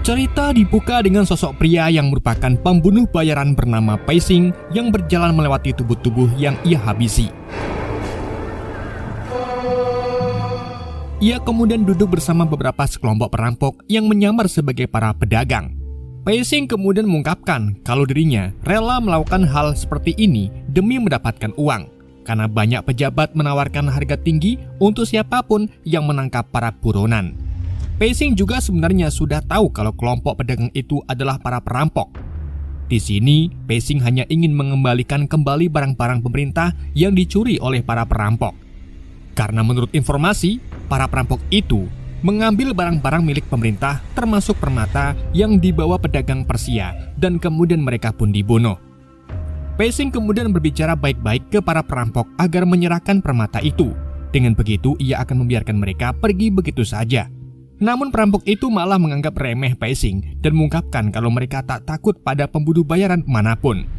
Cerita dibuka dengan sosok pria yang merupakan pembunuh bayaran bernama Pei-Sing yang berjalan melewati tubuh-tubuh yang ia habisi. Ia kemudian duduk bersama beberapa sekelompok perampok yang menyamar sebagai para pedagang. Pei-Sing kemudian mengungkapkan kalau dirinya rela melakukan hal seperti ini demi mendapatkan uang, karena banyak pejabat menawarkan harga tinggi untuk siapapun yang menangkap para buronan. Pei-Sing juga sebenarnya sudah tahu kalau kelompok pedagang itu adalah para perampok. Di sini, Pei-Sing hanya ingin mengembalikan kembali barang-barang pemerintah yang dicuri oleh para perampok. Karena menurut informasi, para perampok itu mengambil barang-barang milik pemerintah termasuk permata yang dibawa pedagang Persia dan kemudian mereka pun dibunuh. Pei-Sing kemudian berbicara baik-baik ke para perampok agar menyerahkan permata itu. Dengan begitu, ia akan membiarkan mereka pergi begitu saja. Namun perampok itu malah menganggap remeh Pei-Sing dan mengungkapkan kalau mereka tak takut pada pembunuh bayaran manapun.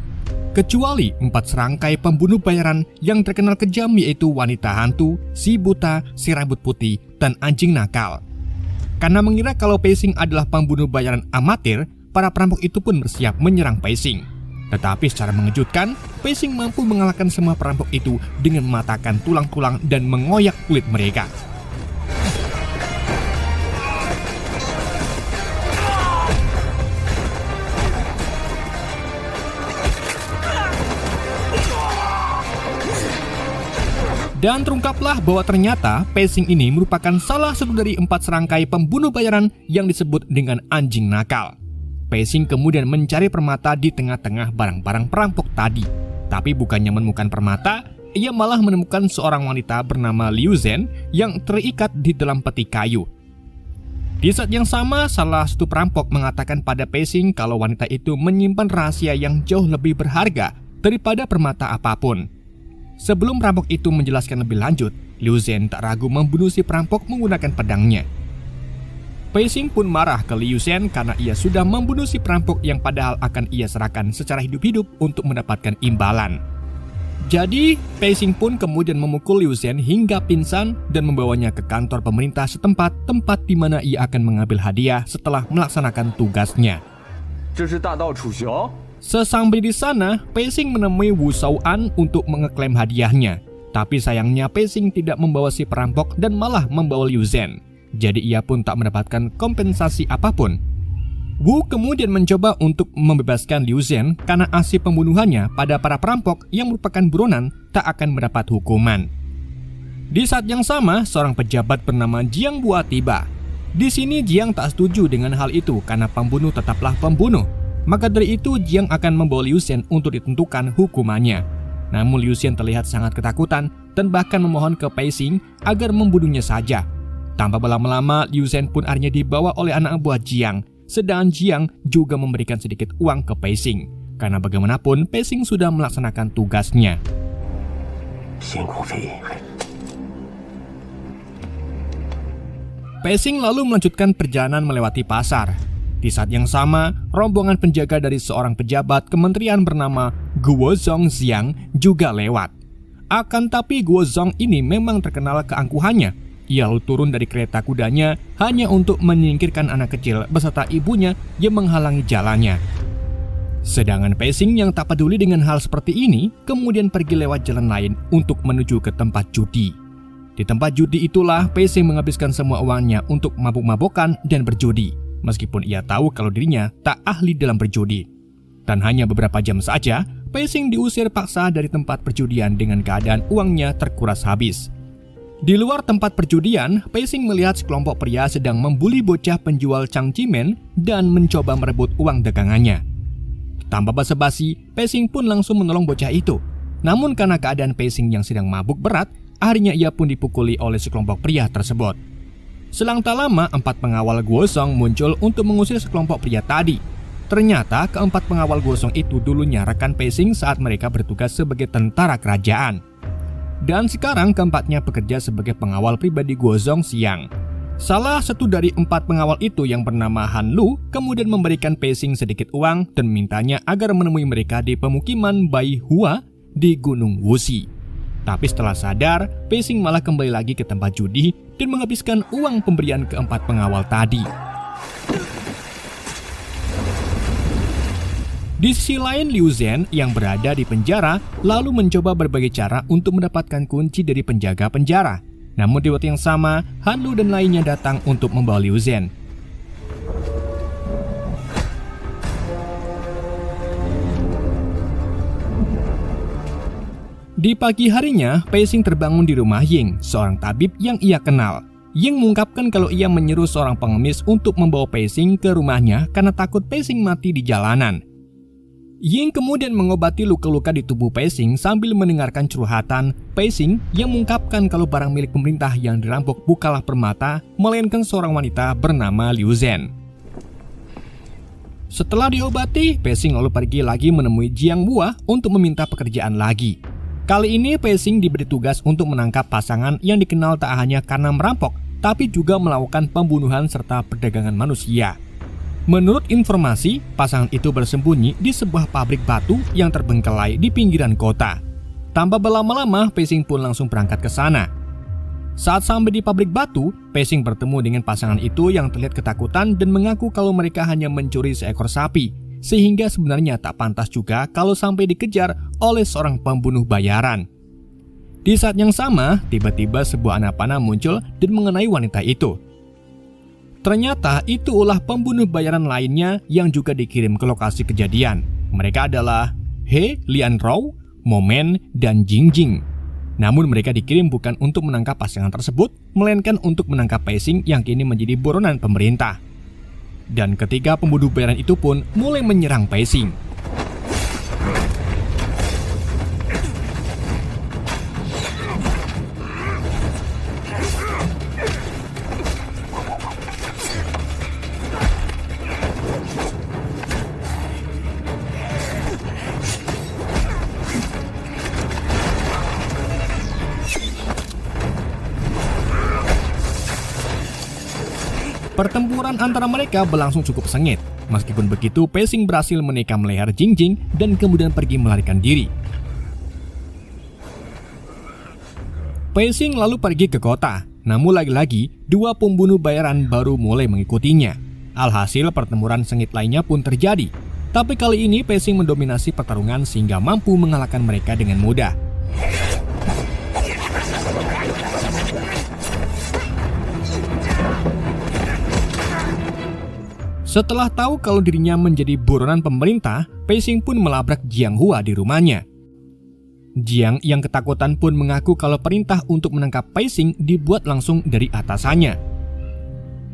Kecuali 4 serangkai pembunuh bayaran yang terkenal kejam, yaitu wanita hantu, si buta, si rambut putih, dan anjing nakal. Karena mengira kalau Pei-Sing adalah pembunuh bayaran amatir, para perampok itu pun bersiap menyerang Pei-Sing. Tetapi secara mengejutkan, Pei-Sing mampu mengalahkan semua perampok itu dengan mematahkan tulang-tulang dan mengoyak kulit mereka. Dan terungkaplah bahwa ternyata Pei-Sing ini merupakan salah satu dari 4 serangkai pembunuh bayaran yang disebut dengan anjing nakal. Pei-Sing kemudian mencari permata di tengah-tengah barang-barang perampok tadi. Tapi bukannya menemukan permata, ia malah menemukan seorang wanita bernama Liu Zhen yang terikat di dalam peti kayu. Di saat yang sama, salah satu perampok mengatakan pada Pei-Sing kalau wanita itu menyimpan rahasia yang jauh lebih berharga daripada permata apapun. Sebelum perampok itu menjelaskan lebih lanjut, Liu Zhen tak ragu membunuh si perampok menggunakan pedangnya. Pei-Sing pun marah ke Liu Zhen karena ia sudah membunuh si perampok yang padahal akan ia serahkan secara hidup-hidup untuk mendapatkan imbalan. Jadi, Pei-Sing pun kemudian memukul Liu Zhen hingga pingsan dan membawanya ke kantor pemerintah setempat, tempat di mana ia akan mengambil hadiah setelah melaksanakan tugasnya. Sesampai di sana, Pei-Sing menemui Wu Shao-an untuk mengeklaim hadiahnya. Tapi sayangnya Pei-Sing tidak membawa si perampok dan malah membawa Liu Zhen. Jadi ia pun tak mendapatkan kompensasi apapun. Wu kemudian mencoba untuk membebaskan Liu Zhen karena aksi pembunuhannya pada para perampok yang merupakan buronan tak akan mendapat hukuman. Di saat yang sama, seorang pejabat bernama Jiang Bua tiba. Di sini Jiang tak setuju dengan hal itu karena pembunuh tetaplah pembunuh. Maka dari itu Jiang akan membawa Liu Zhen untuk ditentukan hukumannya. Namun Liu Zhen terlihat sangat ketakutan dan bahkan memohon ke Pei-Sing agar membunuhnya saja. Tanpa berlama-lama, Liu Zhen pun akhirnya dibawa oleh anak buah Jiang. Sedangkan Jiang juga memberikan sedikit uang ke Pei-Sing. Karena bagaimanapun Pei-Sing sudah melaksanakan tugasnya. Pei-Sing lalu melanjutkan perjalanan melewati pasar. Di saat yang sama, rombongan penjaga dari seorang pejabat kementerian bernama Guo Zongxiang juga lewat. Akan tapi Guo Zong ini memang terkenal keangkuhannya. Ia lalu turun dari kereta kudanya hanya untuk menyingkirkan anak kecil beserta ibunya yang menghalangi jalannya. Sedangkan Pei-Sing yang tak peduli dengan hal seperti ini, kemudian pergi lewat jalan lain untuk menuju ke tempat judi. Di tempat judi itulah Pei-Sing menghabiskan semua uangnya untuk mabuk-mabukan dan berjudi. Meskipun ia tahu kalau dirinya tak ahli dalam berjudi. Dan hanya beberapa jam saja, Pei-Sing diusir paksa dari tempat perjudian dengan keadaan uangnya terkuras habis. Di luar tempat perjudian, Pei-Sing melihat sekelompok pria sedang membuli bocah penjual cangcimen dan mencoba merebut uang dagangannya. Tanpa basa-basi, Pei-Sing pun langsung menolong bocah itu. Namun karena keadaan Pei-Sing yang sedang mabuk berat, akhirnya ia pun dipukuli oleh sekelompok pria tersebut. Selang tak lama, 4 pengawal Guosong muncul untuk mengusir sekelompok pria tadi. Ternyata keempat pengawal Guosong itu dulunya rekan Pei-Sing saat mereka bertugas sebagai tentara kerajaan. Dan sekarang keempatnya bekerja sebagai pengawal pribadi Guo Zongxiang. Salah satu dari 4 pengawal itu yang bernama Han Lu kemudian memberikan Pei-Sing sedikit uang dan memintanya agar menemui mereka di pemukiman Bai Hua di Gunung Wuxi. Tapi setelah sadar, Pei-Sing malah kembali lagi ke tempat judi dan menghabiskan uang pemberian ke 4 pengawal tadi. Di sisi lain, Liu Zhen yang berada di penjara lalu mencoba berbagai cara untuk mendapatkan kunci dari penjaga penjara. Namun di waktu yang sama, Han Lu dan lainnya datang untuk membawa Liu Zhen. Di pagi harinya, Pei Xing terbangun di rumah Ying, seorang tabib yang ia kenal. Ying mengungkapkan kalau ia menyuruh seorang pengemis untuk membawa Pei Xing ke rumahnya karena takut Pei Xing mati di jalanan. Ying kemudian mengobati luka-luka di tubuh Pei Xing sambil mendengarkan curhatan Pei Xing yang mengungkapkan kalau barang milik pemerintah yang dirampok bukanlah permata, melainkan seorang wanita bernama Liu Zhen. Setelah diobati, Pei Xing lalu pergi lagi menemui Jiang Hua untuk meminta pekerjaan lagi. Kali ini Pei Xing diberi tugas untuk menangkap pasangan yang dikenal tak hanya karena merampok, tapi juga melakukan pembunuhan serta perdagangan manusia. Menurut informasi, pasangan itu bersembunyi di sebuah pabrik batu yang terbengkelai di pinggiran kota. Tanpa berlama-lama, Pei Xing pun langsung berangkat ke sana. Saat sampai di pabrik batu, Pei Xing bertemu dengan pasangan itu yang terlihat ketakutan dan mengaku kalau mereka hanya mencuri seekor sapi, sehingga sebenarnya tak pantas juga kalau sampai dikejar oleh seorang pembunuh bayaran. Di saat yang sama, tiba-tiba sebuah anak panah muncul dan mengenai wanita itu. Ternyata itu ulah pembunuh bayaran lainnya yang juga dikirim ke lokasi kejadian. Mereka adalah He Lianrou, Momen, dan Jingjing. Namun mereka dikirim bukan untuk menangkap pasangan tersebut, melainkan untuk menangkap Pei Xing yang kini menjadi buronan pemerintah. Dan ketiga pembunuh bayaran itu pun mulai menyerang Pei Xing. Pertempuran antara mereka berlangsung cukup sengit. Meskipun begitu, Pei Xing berhasil menikam leher Jingjing dan kemudian pergi melarikan diri. Pei Xing lalu pergi ke kota. Namun lagi-lagi, dua pembunuh bayaran baru mulai mengikutinya. Alhasil pertempuran sengit lainnya pun terjadi. Tapi kali ini Pei Xing mendominasi pertarungan sehingga mampu mengalahkan mereka dengan mudah. Setelah tahu kalau dirinya menjadi buronan pemerintah, Pei Xing pun melabrak Jiang Hua di rumahnya. Jiang yang ketakutan pun mengaku kalau perintah untuk menangkap Pei Xing dibuat langsung dari atasannya.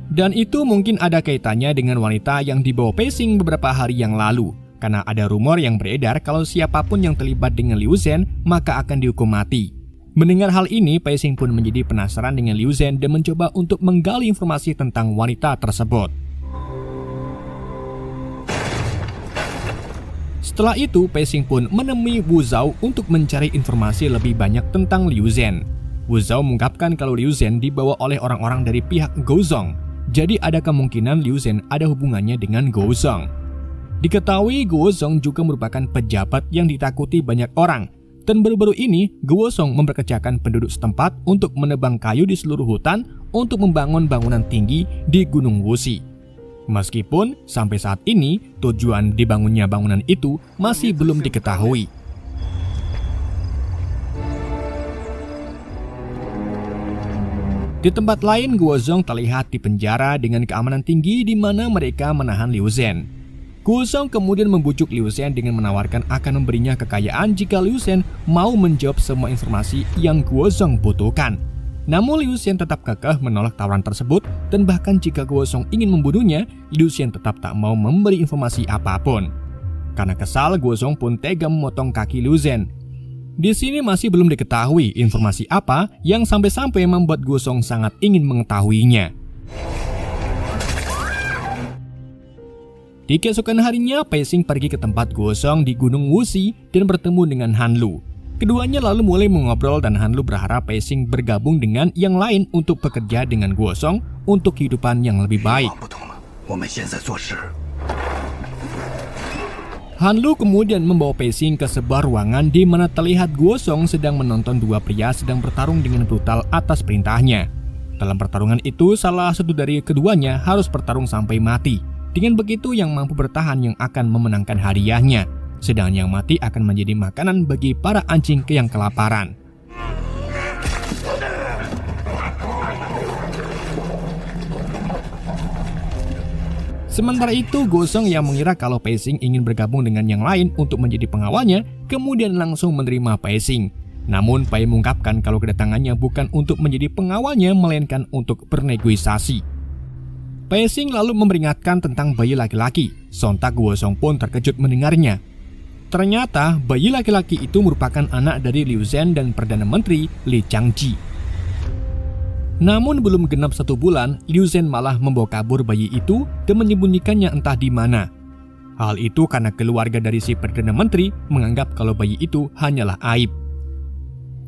Dan itu mungkin ada kaitannya dengan wanita yang dibawa Pei Xing beberapa hari yang lalu, karena ada rumor yang beredar kalau siapapun yang terlibat dengan Liu Zhen maka akan dihukum mati. Mendengar hal ini, Pei Xing pun menjadi penasaran dengan Liu Zhen dan mencoba untuk menggali informasi tentang wanita tersebut. Setelah itu, Pei Xing pun menemui Wu Zhao untuk mencari informasi lebih banyak tentang Liu Zhen. Wu Zhao mengungkapkan kalau Liu Zhen dibawa oleh orang-orang dari pihak Gaozong. Jadi ada kemungkinan Liu Zhen ada hubungannya dengan Gaozong. Diketahui Gaozong juga merupakan pejabat yang ditakuti banyak orang. Dan baru-baru ini, Gaozong memperkerjakan penduduk setempat untuk menebang kayu di seluruh hutan untuk membangun bangunan tinggi di Gunung Wuxi. Meskipun sampai saat ini tujuan dibangunnya bangunan itu masih belum diketahui. Di tempat lain, Gaozong terlihat di penjara dengan keamanan tinggi di mana mereka menahan Liu Zhen. Gaozong kemudian membujuk Liu Zhen dengan menawarkan akan memberinya kekayaan jika Liu Zhen mau menjawab semua informasi yang Gaozong butuhkan. Namun Liu Zhen tetap kekeh menolak tawaran tersebut dan bahkan jika Gaozong ingin membunuhnya, Liu Zhen tetap tak mau memberi informasi apapun. Karena kesal, Gaozong pun tega memotong kaki Liu Zhen. Di sini masih belum diketahui informasi apa yang sampai-sampai membuat Gaozong sangat ingin mengetahuinya. Di keesokan harinya, Pei Xing pergi ke tempat Gaozong di Gunung Wuxi dan bertemu dengan Han Lu. Keduanya lalu mulai mengobrol dan Han Lu berharap Pei Xing bergabung dengan yang lain untuk bekerja dengan Gaozong untuk kehidupan yang lebih baik. Han Lu kemudian membawa Pei Xing ke sebuah ruangan di mana terlihat Gaozong sedang menonton dua pria sedang bertarung dengan brutal atas perintahnya. Dalam pertarungan itu, salah satu dari keduanya harus bertarung sampai mati. Dengan begitu yang mampu bertahan yang akan memenangkan hadiahnya, sedangkan yang mati akan menjadi makanan bagi para anjing yang kelaparan. Sementara itu, Gosong yang mengira kalau Pei Xing ingin bergabung dengan yang lain untuk menjadi pengawalnya, kemudian langsung menerima Pei Xing. Namun Pei mengungkapkan kalau kedatangannya bukan untuk menjadi pengawalnya, melainkan untuk bernegosiasi. Pei Xing lalu memperingatkan tentang bayi laki-laki. Sontak Gosong pun terkejut mendengarnya. Ternyata bayi laki-laki itu merupakan anak dari Liu Zhen dan Perdana Menteri Li Changji. Namun belum genap 1 bulan, Liu Zhen malah membawa kabur bayi itu dan menyembunyikannya entah di mana. Hal itu karena keluarga dari si Perdana Menteri menganggap kalau bayi itu hanyalah aib.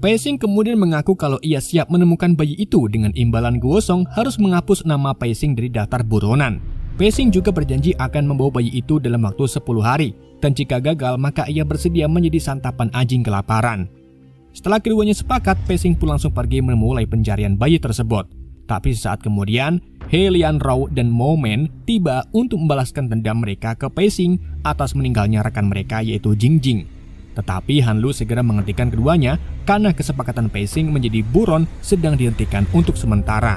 Pei Xing kemudian mengaku kalau ia siap menemukan bayi itu dengan imbalan Guosong harus menghapus nama Pei Xing dari daftar buronan. Pei Xing juga berjanji akan membawa bayi itu dalam waktu 10 hari, dan jika gagal maka ia bersedia menjadi santapan anjing kelaparan. Setelah keduanya sepakat, Pei Xing pun langsung pergi memulai pencarian bayi tersebut. Tapi saat kemudian, He Lianrou dan Mo Men tiba untuk membalaskan dendam mereka ke Pei Xing atas meninggalnya rekan mereka yaitu Jing Jing. Tetapi Han Lu segera menghentikan keduanya karena kesepakatan Pei Xing menjadi buron sedang dihentikan untuk sementara.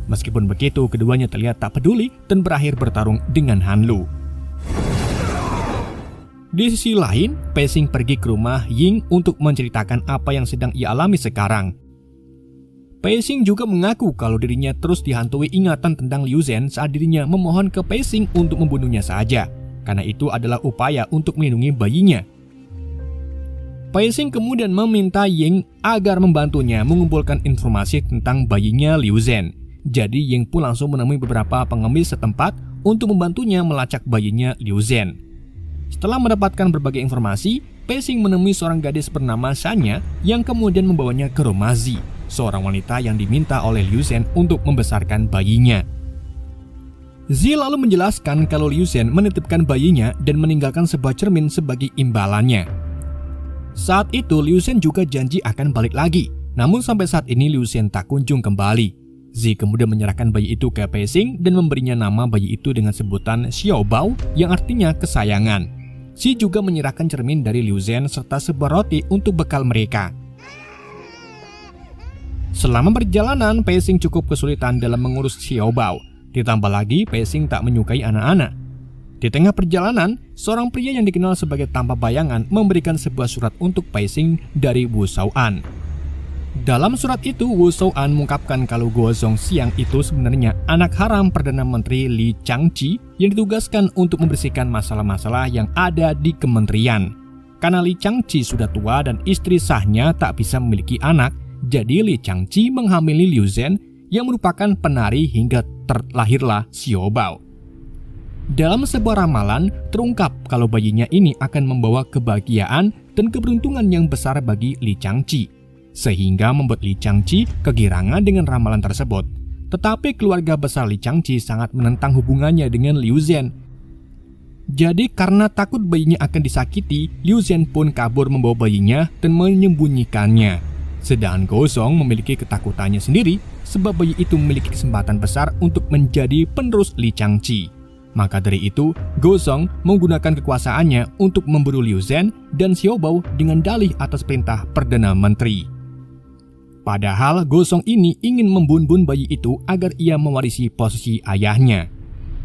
Meskipun begitu, keduanya terlihat tak peduli dan berakhir bertarung dengan Han Lu. Di sisi lain, Pei Xing pergi ke rumah Ying untuk menceritakan apa yang sedang ia alami sekarang. Pei Xing juga mengaku kalau dirinya terus dihantui ingatan tentang Liu Zhen saat dirinya memohon ke Pei Xing untuk membunuhnya saja, karena itu adalah upaya untuk melindungi bayinya. Pei Xing kemudian meminta Ying agar membantunya mengumpulkan informasi tentang bayinya Liu Zhen. Jadi Ying pun langsung menemui beberapa pengemis setempat untuk membantunya melacak bayinya Liu Zhen. Setelah mendapatkan berbagai informasi, Pei Xing menemui seorang gadis bernama Shanya yang kemudian membawanya ke rumah Zi, seorang wanita yang diminta oleh Liu Zhen untuk membesarkan bayinya. Zi lalu menjelaskan kalau Liu Zhen menitipkan bayinya dan meninggalkan sebuah cermin sebagai imbalannya. Saat itu Liu Zhen juga janji akan balik lagi, namun sampai saat ini Liu Zhen tak kunjung kembali. Zi kemudian menyerahkan bayi itu ke Pei Xing dan memberinya nama bayi itu dengan sebutan Xiao Bao yang artinya kesayangan. Zi juga menyerahkan cermin dari Liu Zhen serta sebuah roti untuk bekal mereka. Selama perjalanan, Pei Xing cukup kesulitan dalam mengurus Xiao Bao. Ditambah lagi, Pei Xing tak menyukai anak-anak. Di tengah perjalanan, seorang pria yang dikenal sebagai tanpa bayangan memberikan sebuah surat untuk Pei Xing dari Wu Shao'an. Dalam surat itu, Wu Shao'an mengungkapkan kalau Guo Zongxiang itu sebenarnya anak haram Perdana Menteri Li Changji yang ditugaskan untuk membersihkan masalah-masalah yang ada di kementerian. Karena Li Changji sudah tua dan istri sahnya tak bisa memiliki anak, jadi Li Changji menghamili Liu Zhen yang merupakan penari hingga terlahirlah Xiao Bao. Dalam sebuah ramalan, terungkap kalau bayinya ini akan membawa kebahagiaan dan keberuntungan yang besar bagi Li Changji, sehingga membuat Li Changji kegirangan dengan ramalan tersebut. Tetapi keluarga besar Li Changji sangat menentang hubungannya dengan Liu Zhen. Jadi karena takut bayinya akan disakiti, Liu Zhen pun kabur membawa bayinya dan menyembunyikannya. Sedangkan Gozong memiliki ketakutannya sendiri sebab bayi itu memiliki kesempatan besar untuk menjadi penerus Li Changji. Maka dari itu, Gozong menggunakan kekuasaannya untuk memburu Liu Zhen dan Xiao Bao dengan dalih atas perintah Perdana Menteri. Padahal Gozong ini ingin membun-bun bayi itu agar ia mewarisi posisi ayahnya.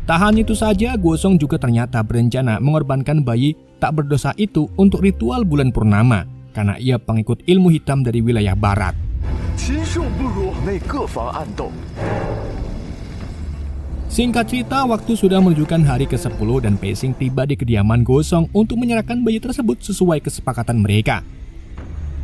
Tak hanya itu saja, Gozong juga ternyata berencana mengorbankan bayi tak berdosa itu untuk ritual bulan purnama, karena ia pengikut ilmu hitam dari wilayah barat. Singkat cerita, waktu sudah menunjukkan hari ke-10 dan Pei Xing tiba di kediaman Gozong untuk menyerahkan bayi tersebut sesuai kesepakatan mereka.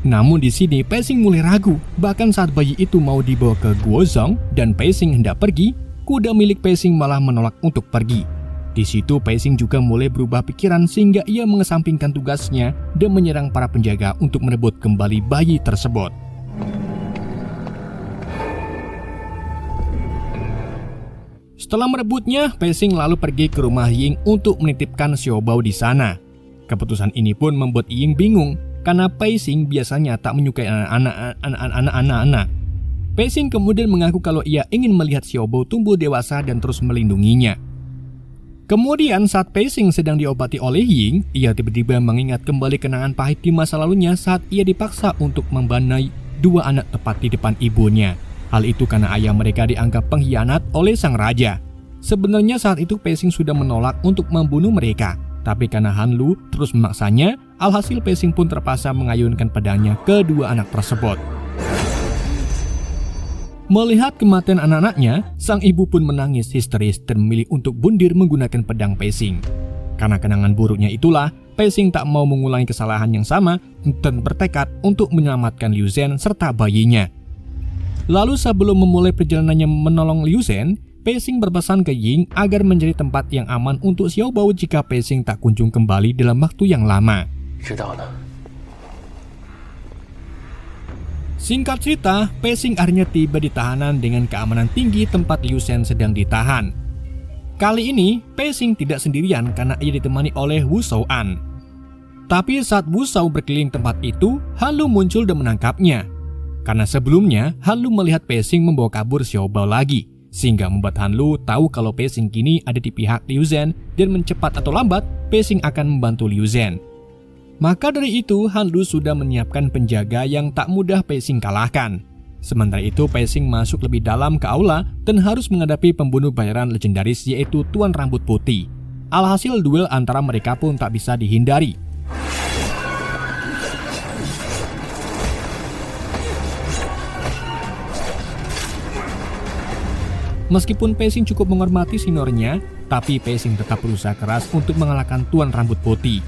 Namun di sini Pei Xing mulai ragu, bahkan saat bayi itu mau dibawa ke Gozong dan Pei Xing hendak pergi, kuda milik Pei Xing malah menolak untuk pergi. Di situ Pei Xing juga mulai berubah pikiran sehingga ia mengesampingkan tugasnya dan menyerang para penjaga untuk merebut kembali bayi tersebut. Setelah merebutnya, Pei Xing lalu pergi ke rumah Ying untuk menitipkan Xiao Bao di sana. Keputusan ini pun membuat Ying bingung, karena Pei Xing biasanya tak menyukai anak-anak. Pei Xing kemudian mengaku kalau ia ingin melihat Xiao Bao tumbuh dewasa dan terus melindunginya. Kemudian saat Pei-Sing sedang diobati oleh Ying, ia tiba-tiba mengingat kembali kenangan pahit di masa lalunya saat ia dipaksa untuk membanai dua anak tepat di depan ibunya. Hal itu karena ayah mereka dianggap pengkhianat oleh sang raja. Sebenarnya saat itu Pei-Sing sudah menolak untuk membunuh mereka, tapi karena Han Lu terus memaksanya, alhasil Pei-Sing pun terpaksa mengayunkan pedangnya ke dua anak tersebut. Melihat kematian anak-anaknya, sang ibu pun menangis histeris dan memilih untuk bundir menggunakan pedang Pei-Sing. Karena kenangan buruknya itulah, Pei-Sing tak mau mengulangi kesalahan yang sama dan bertekad untuk menyelamatkan Liu Zhen serta bayinya. Lalu sebelum memulai perjalanannya menolong Liu Zhen, Pei-Sing berpesan ke Ying agar mencari tempat yang aman untuk Xiao Bao jika Pei-Sing tak kunjung kembali dalam waktu yang lama. Singkat cerita, Pei-Sing akhirnya tiba di tahanan dengan keamanan tinggi tempat Liu Zhen sedang ditahan. Kali ini, Pei-Sing tidak sendirian karena ia ditemani oleh Wu Shao-an. Tapi saat Wu Shao berkeliling tempat itu, Han Lu muncul dan menangkapnya. Karena sebelumnya, Han Lu melihat Pei-Sing membawa kabur Xiao Bao lagi, sehingga membuat Han Lu tahu kalau Pei-Sing kini ada di pihak Liu Zhen dan cepat atau lambat, Pei-Sing akan membantu Liu Zhen. Maka dari itu, Han Lu sudah menyiapkan penjaga yang tak mudah Pei-Sing kalahkan. Sementara itu, Pei-Sing masuk lebih dalam ke aula dan harus menghadapi pembunuh bayaran legendaris yaitu Tuan Rambut Putih. Alhasil duel antara mereka pun tak bisa dihindari. Meskipun Pei-Sing cukup menghormati seniornya, tapi Pei-Sing tetap berusaha keras untuk mengalahkan Tuan Rambut Putih.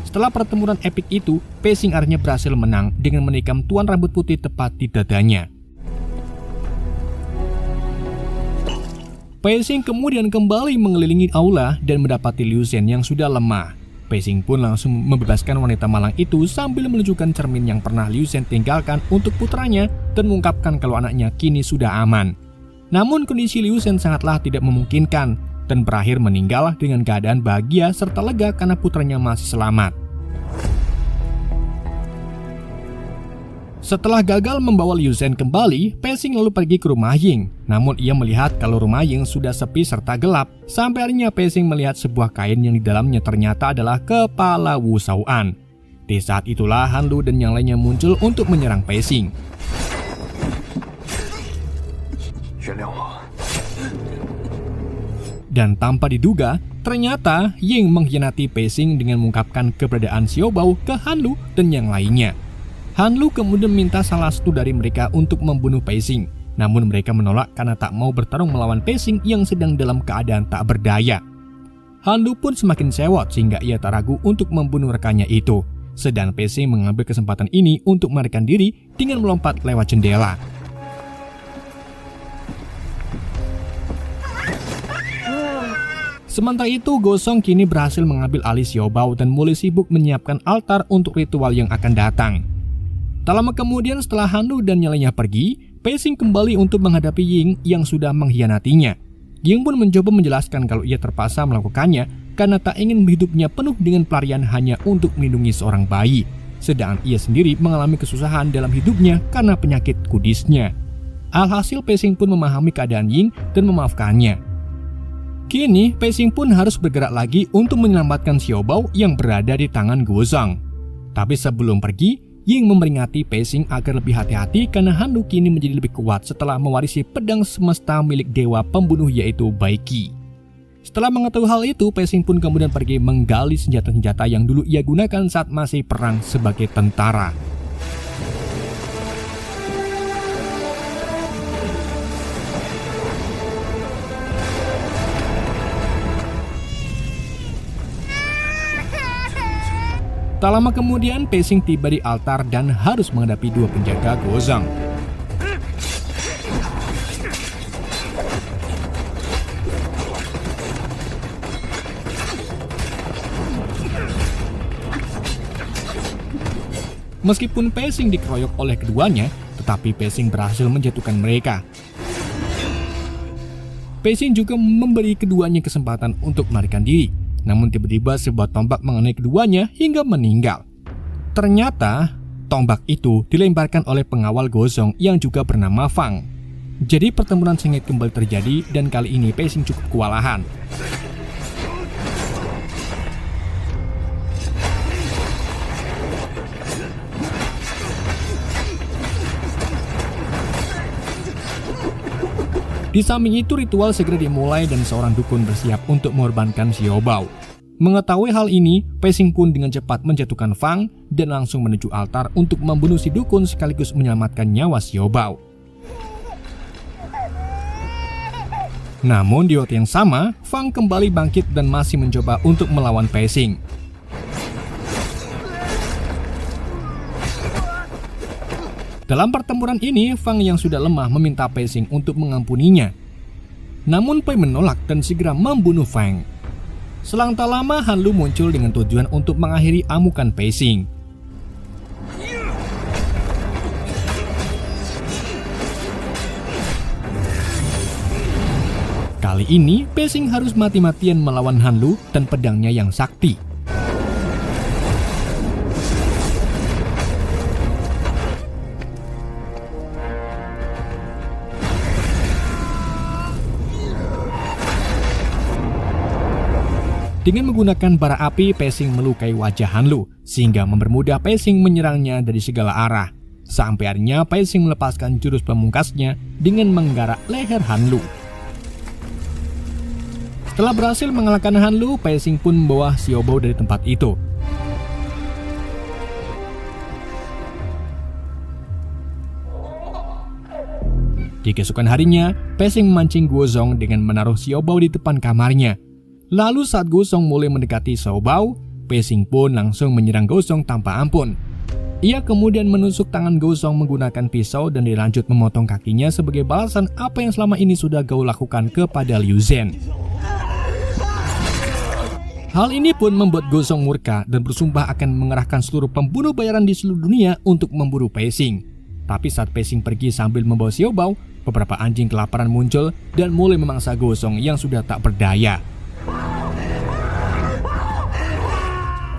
Setelah pertempuran epik itu, Pei-Sing akhirnya berhasil menang dengan menikam Tuan Rambut Putih tepat di dadanya. Pei-Sing kemudian kembali mengelilingi aula dan mendapati Liu Zhen yang sudah lemah. Pei-Sing pun langsung membebaskan wanita malang itu sambil menunjukkan cermin yang pernah Liu Zhen tinggalkan untuk putranya dan mengungkapkan kalau anaknya kini sudah aman. Namun kondisi Liu Zhen sangatlah tidak memungkinkan dan berakhir meninggal dengan keadaan bahagia serta lega karena putranya masih selamat. Setelah gagal membawa Liu Zhen kembali, Pei-Sing lalu pergi ke rumah Ying. Namun ia melihat kalau rumah Ying sudah sepi serta gelap. Sampai akhirnya Pei-Sing melihat sebuah kain yang di dalamnya ternyata adalah kepala Wu Shao-an. Di saat itulah Han Lu dan yang lainnya muncul untuk menyerang Pei-Sing. Dan tanpa diduga, ternyata Ying mengkhianati Pei-Sing dengan mengungkapkan keberadaan Xiao Bao ke Han Lu dan yang lainnya. Han Lu kemudian minta salah satu dari mereka untuk membunuh Pei-Sing. Namun mereka menolak karena tak mau bertarung melawan Pei-Sing yang sedang dalam keadaan tak berdaya. Han Lu pun semakin sewot sehingga ia tak ragu untuk membunuh rekannya itu. Sedang Pei-Sing mengambil kesempatan ini untuk melarikan diri dengan melompat lewat jendela. Sementara itu, Gosong kini berhasil mengambil alih Xiao Bao dan mulai sibuk menyiapkan altar untuk ritual yang akan datang. Tak lama kemudian setelah Han Lu dan nyalanya pergi, Pei-Sing kembali untuk menghadapi Ying yang sudah mengkhianatinya. Ying pun mencoba menjelaskan kalau ia terpaksa melakukannya karena tak ingin hidupnya penuh dengan pelarian hanya untuk melindungi seorang bayi. Sedangkan ia sendiri mengalami kesusahan dalam hidupnya karena penyakit kudisnya. Alhasil Pei-Sing pun memahami keadaan Ying dan memaafkannya. Kini Pei-Sing pun harus bergerak lagi untuk menyelamatkan Xiao Bao yang berada di tangan Gozong. Tapi sebelum pergi, Ying memperingati Pei-Sing agar lebih hati-hati karena Han Lu kini menjadi lebih kuat setelah mewarisi pedang semesta milik dewa pembunuh yaitu Bai Qi. Setelah mengetahui hal itu, Pei-Sing pun kemudian pergi menggali senjata-senjata yang dulu ia gunakan saat masih perang sebagai tentara. Tak lama kemudian, Pei-Sing tiba di altar dan harus menghadapi dua penjaga Gozong. Meskipun Pei-Sing dikeroyok oleh keduanya, tetapi Pei-Sing berhasil menjatuhkan mereka. Pei Xing juga memberi keduanya kesempatan untuk melarikan diri. Namun tiba-tiba sebuah tombak mengenai keduanya hingga meninggal. Ternyata tombak itu dilemparkan oleh pengawal Gozong yang juga bernama Fang. Jadi pertempuran sengit kembali terjadi dan kali ini Pei Xing cukup kewalahan. Di samping itu ritual segera dimulai dan seorang dukun bersiap untuk mengorbankan Xiao Bao. Mengetahui hal ini, Pei Xing pun dengan cepat menjatuhkan Fang dan langsung menuju altar untuk membunuh si dukun sekaligus menyelamatkan nyawa Xiao Bao. Namun di waktu yang sama, Fang kembali bangkit dan masih mencoba untuk melawan Pei Xing. Dalam pertempuran ini, Fang yang sudah lemah meminta Pei Xing untuk mengampuninya. Namun Pei menolak dan segera membunuh Fang. Selang tak lama, Han Lu muncul dengan tujuan untuk mengakhiri amukan Pei Xing. Kali ini, Pei Xing harus mati-matian melawan Han Lu dan pedangnya yang sakti. Dengan menggunakan bara api, Pei Xing melukai wajah Han Lu, sehingga mempermudah Pei Xing menyerangnya dari segala arah. Sampai akhirnya Pei Xing melepaskan jurus pamungkasnya dengan menggarak leher Han Lu. Setelah berhasil mengalahkan Han Lu, Pei Xing pun membawa Xiao Bao dari tempat itu. Di keesokan harinya, Pei Xing memancing Guozong dengan menaruh Xiao Bao di depan kamarnya. Lalu saat Gozong mulai mendekati Xiao Bao, Pei Xing pun langsung menyerang Gozong tanpa ampun. Ia kemudian menusuk tangan Gozong menggunakan pisau dan dilanjut memotong kakinya sebagai balasan apa yang selama ini sudah Gao lakukan kepada Liu Zhen. Hal ini pun membuat Gozong murka dan bersumpah akan mengerahkan seluruh pembunuh bayaran di seluruh dunia untuk memburu Pei Xing. Tapi saat Pei Xing pergi sambil membawa Xiao Bao, beberapa anjing kelaparan muncul dan mulai memangsa Gozong yang sudah tak berdaya.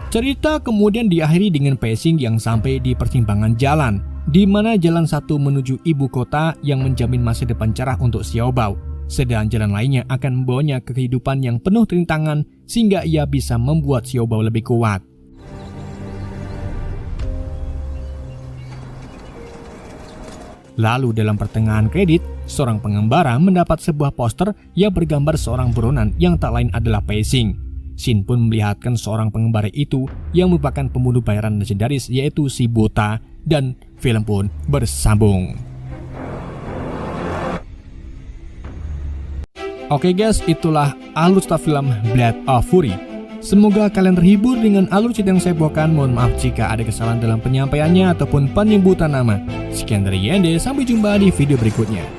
Cerita kemudian diakhiri dengan Pei Xing yang sampai di persimpangan jalan, di mana jalan satu menuju ibu kota yang menjamin masa depan cerah untuk Xiao Bao, sedang jalan lainnya akan membawanya ke kehidupan yang penuh rintangan sehingga ia bisa membuat Xiao Bao lebih kuat. Lalu dalam pertengahan kredit, seorang pengembara mendapat sebuah poster yang bergambar seorang buronan yang tak lain adalah Pei Xing. Shin pun melihatkan seorang pengembara itu yang merupakan pembunuh bayaran legendaris yaitu si Bota, dan film pun bersambung. Oke guys, itulah alur cerita film Blade of Fury. Semoga kalian terhibur dengan alur cerita yang saya bawakan. Mohon maaf jika ada kesalahan dalam penyampaiannya ataupun penyebutan nama. Sekian dari Yende, sampai jumpa di video berikutnya.